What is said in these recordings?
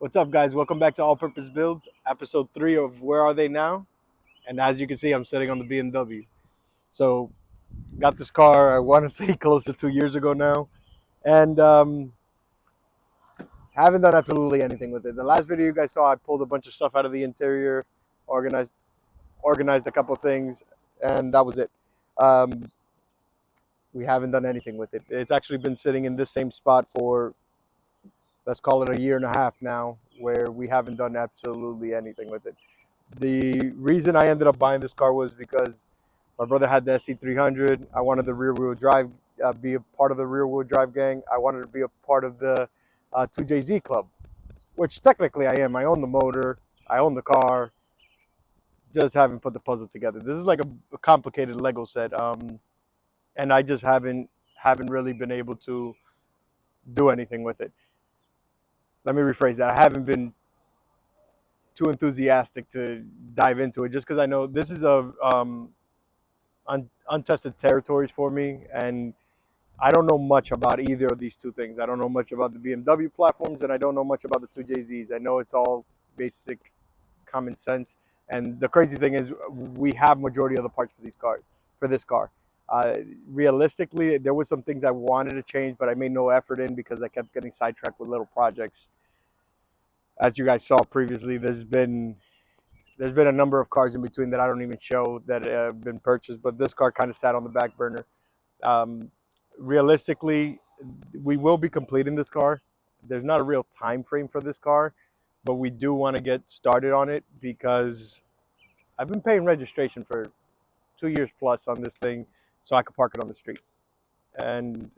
What's up, guys? Welcome back to All Purpose Builds, episode 3 of Where Are They Now? And as you can see, I'm sitting on the BMW. So, got this car, I want to say close to 2 years ago now, and haven't done absolutely anything with it. The last video you guys saw, I pulled a bunch of stuff out of the interior, organized, organized a couple of things, and that was it. Um, we haven't done anything with it. It's actually been sitting in this same spot for, let's call it a year and a half now, where we haven't done absolutely anything with it. The reason I ended up buying this car was because my brother had the SC300. I wanted the rear wheel drive, be a part of the rear wheel drive gang. I wanted to be a part of the 2JZ club, which technically I am. I own the motor, I own the car, just haven't put the puzzle together. This is like a complicated Lego set, and I just haven't really been able to do anything with it. Let me rephrase that. I haven't been too enthusiastic to dive into it just because I know this is a untested territories for me, and I don't know much about either of these two things. I don't know much about the BMW platforms, and I don't know much about the 2JZs. I know it's all basic common sense, and the crazy thing is we have majority of the parts for this car. Realistically, there was some things I wanted to change, but I made no effort in because I kept getting sidetracked with little projects. As you guys saw previously, there's been a number of cars in between that I don't even show that have been purchased, but this car kind of sat on the back burner. Um, Realistically, we will be completing this car. There's not a real time frame for this car, but we do want to get started on it because I've been paying registration for 2 years plus on this thing so I could park it on the street. And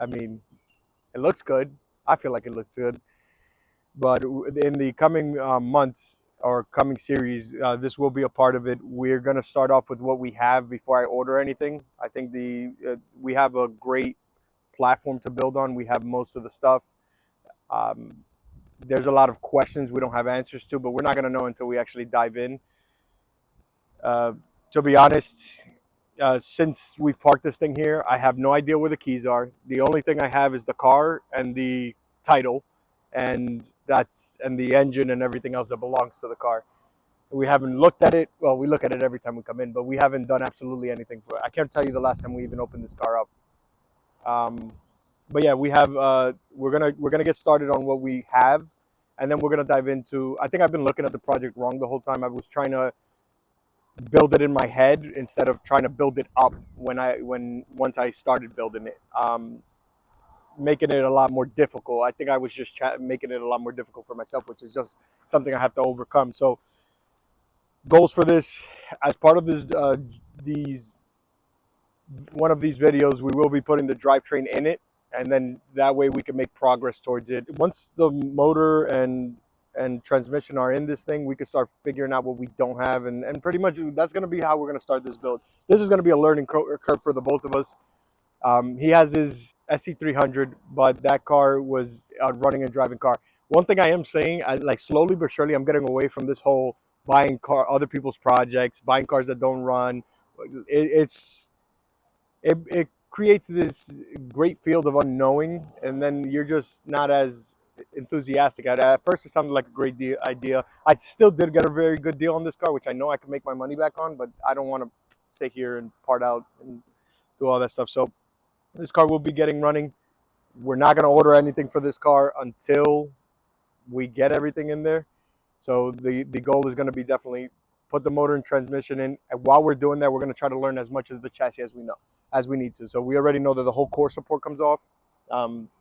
I mean, it looks good. I feel like it looks good. But in the coming months or coming series, this will be a part of it. We're going to start off with what we have before I order anything. I think we have a great platform to build on. We have most of the stuff. Um, there's a lot of questions we don't have answers to, but we're not going to know until we actually dive in. Uh, to be honest, since we parked this thing here, I have no idea where the keys are. The only thing I have is the car and the title, and the engine and everything else that belongs to the car. We haven't looked at it. Well, we look at it every time we come in, but we haven't done absolutely anything for it. I can't tell you the last time we even opened this car up. But yeah, we have. We're gonna get started on what we have, and then we're gonna dive into. I think I've been looking at the project wrong the whole time. I was trying to build it in my head instead of trying to build it up once I started building it. Making it a lot more difficult. I think I was just making it a lot more difficult for myself, which is just something I have to overcome. So goals for this, as part of this, these one of these videos, we will be putting the drivetrain in it, and then that way we can make progress towards it. Once the motor and transmission are in this thing, we can start figuring out what we don't have, and pretty much that's going to be how we're going to start this build. This is going to be a learning curve for the both of us. He has his SC300, but that car was a running and driving car. One thing I am saying, like slowly but surely, I'm getting away from this whole buying other people's projects, buying cars that don't run. It creates this great field of unknowing, and then you're just not as enthusiastic at it. At first, it sounded like a great idea. I still did get a very good deal on this car, which I know I can make my money back on, but I don't want to sit here and part out and do all that stuff. So this car will be getting running. We're not going to order anything for this car until we get everything in there. So the goal is going to be definitely put the motor and transmission in. And while we're doing that, we're going to try to learn as much of the chassis as we need to. So we already know that the whole core support comes off,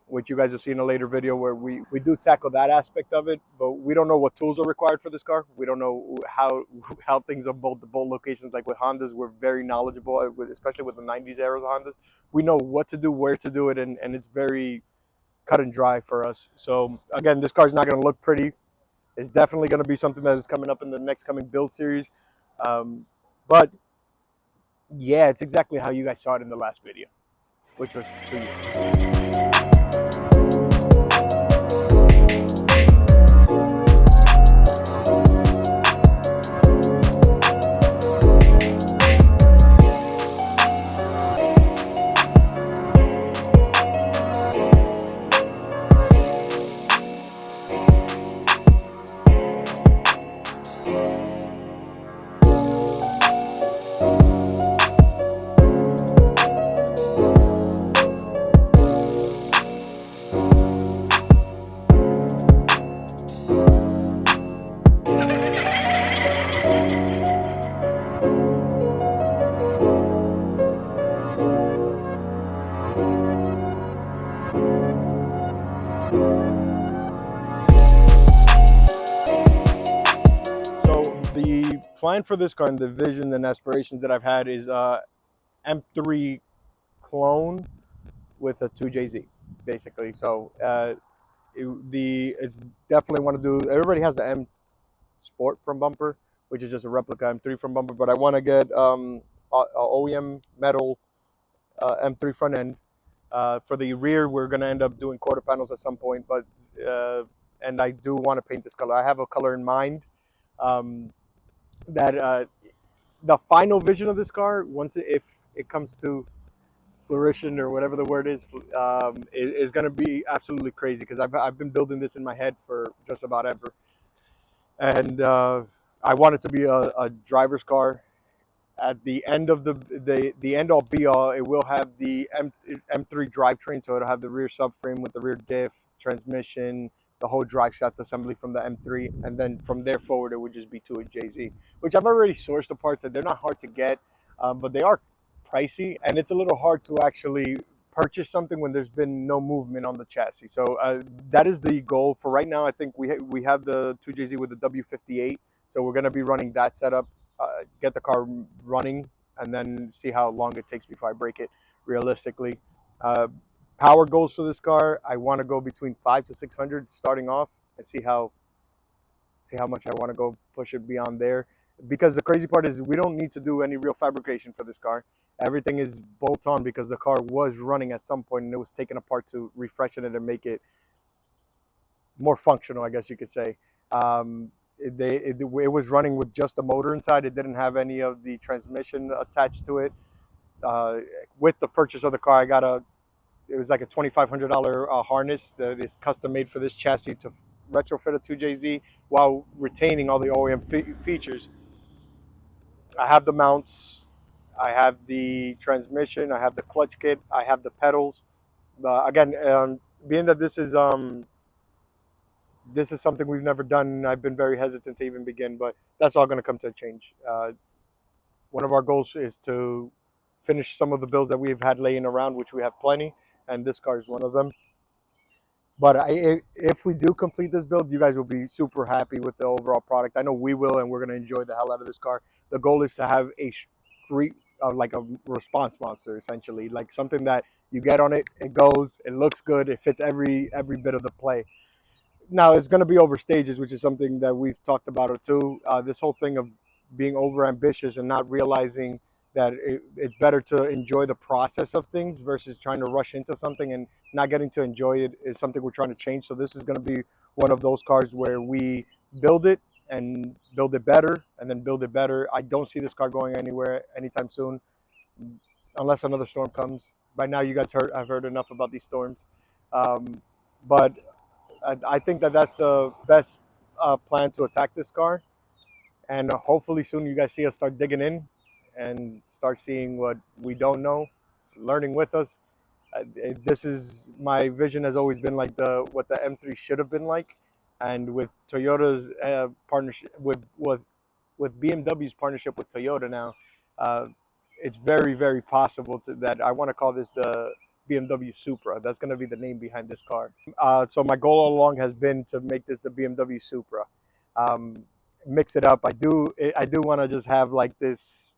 which you guys will see in a later video where we do tackle that aspect of it. But we don't know what tools are required for this car. We don't know how things are both locations. Like with Hondas, we're very knowledgeable, especially with the 90s era Hondas. We know what to do, where to do it, and it's very cut and dry for us. So again, this car is not going to look pretty. It's definitely going to be something that is coming up in the next coming build series. But yeah, it's exactly how you guys saw it in the last video, which was 2 years. plan for this car and the vision and aspirations that I've had is M3 clone with a 2JZ, basically. So it's definitely want to do. Everybody has the M Sport from Bumper, which is just a replica M3 from Bumper, but I want to get OEM metal M3 front end. For the rear, we're going to end up doing quarter panels at some point, but and I do want to paint this color. I have a color in mind um, that the final vision of this car, if it comes to fruition or whatever the word is going to be absolutely crazy because I've been building this in my head for just about ever, and I want it to be a driver's car. At the end of the end all be all, it will have the M3 drivetrain, so it'll have the rear subframe with the rear diff, transmission, the whole drive shaft assembly from the M3, and then from there forward it would just be to a JZ, which I've already sourced the parts, and they're not hard to get, but they are pricey, and it's a little hard to actually purchase something when there's been no movement on the chassis. So that is the goal for right now. I think we have the 2JZ with the W58, so we're going to be running that setup, get the car running, and then see how long it takes before I break it realistically. Uh, Power goals for this car, I want to go between 5 to 600 starting off and see how much I want to go push it beyond there. Because the crazy part is we don't need to do any real fabrication for this car. Everything is bolt on because the car was running at some point and it was taken apart to refreshen it and make it more functional, I guess you could say. It was running with just the motor inside. It didn't have any of the transmission attached to it. With the purchase of the car, it was like a $2,500 harness that is custom made for this chassis to retrofit a 2JZ while retaining all the OEM features. I have the mounts, I have the transmission, I have the clutch kit, I have the pedals. Again, being that this is something we've never done, I've been very hesitant to even begin, but that's all going to come to a change. One of our goals is to finish some of the builds that we've had laying around, which we have plenty, and this car is one of them. But if we do complete this build, you guys will be super happy with the overall product. I know we will, and we're going to enjoy the hell out of this car. The goal is to have a street, like a response monster, essentially, like something that you get on it, it goes, it looks good, it fits every bit of the play. Now it's going to be over stages, which is something that we've talked about too. This whole thing of being over ambitious and not realizing that it's better to enjoy the process of things versus trying to rush into something and not getting to enjoy it is something we're trying to change. So this is going to be one of those cars where we build it and build it better and then build it better. I don't see this car going anywhere anytime soon unless another storm comes. By now you guys I've heard enough about these storms. But I think that that's the best plan to attack this car. And hopefully soon you guys see us start digging in and start seeing what we don't know, learning with us. This is my vision has always been like what the M3 should have been like. And with Toyota's partnership, with BMW's partnership with Toyota now, it's very, very possible that I want to call this the BMW Supra. That's going to be the name behind this car. So my goal all along has been to make this the BMW Supra. Mix it up. I do want to just have like this.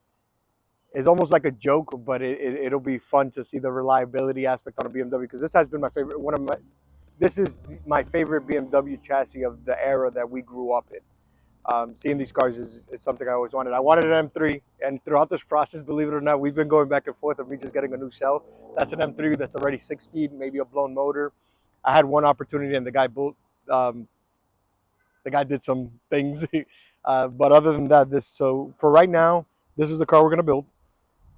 It's almost like a joke, but it'll be fun to see the reliability aspect on a BMW because this has been my favorite. This is my favorite BMW chassis of the era that we grew up in. Seeing these cars is something I always wanted. I wanted an M3, and throughout this process, believe it or not, we've been going back and forth of me just getting a new shell. That's an M3 that's already 6-speed, maybe a blown motor. I had one opportunity, and the guy did some things. But other than that, so for right now, this is the car we're going to build.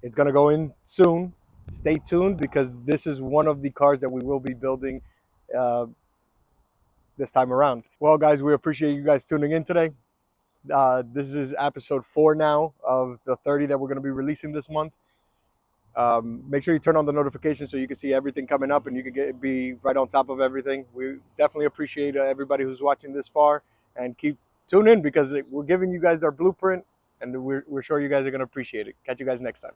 It's going to go in soon. Stay tuned because this is one of the cars that we will be building this time around. Well, guys, we appreciate you guys tuning in today. This is episode 4 now of the 30 that we're going to be releasing this month. Make sure you turn on the notifications so you can see everything coming up and you can be right on top of everything. We definitely appreciate everybody who's watching this far, and keep tuning in because we're giving you guys our blueprint, and we're sure you guys are going to appreciate it. Catch you guys next time.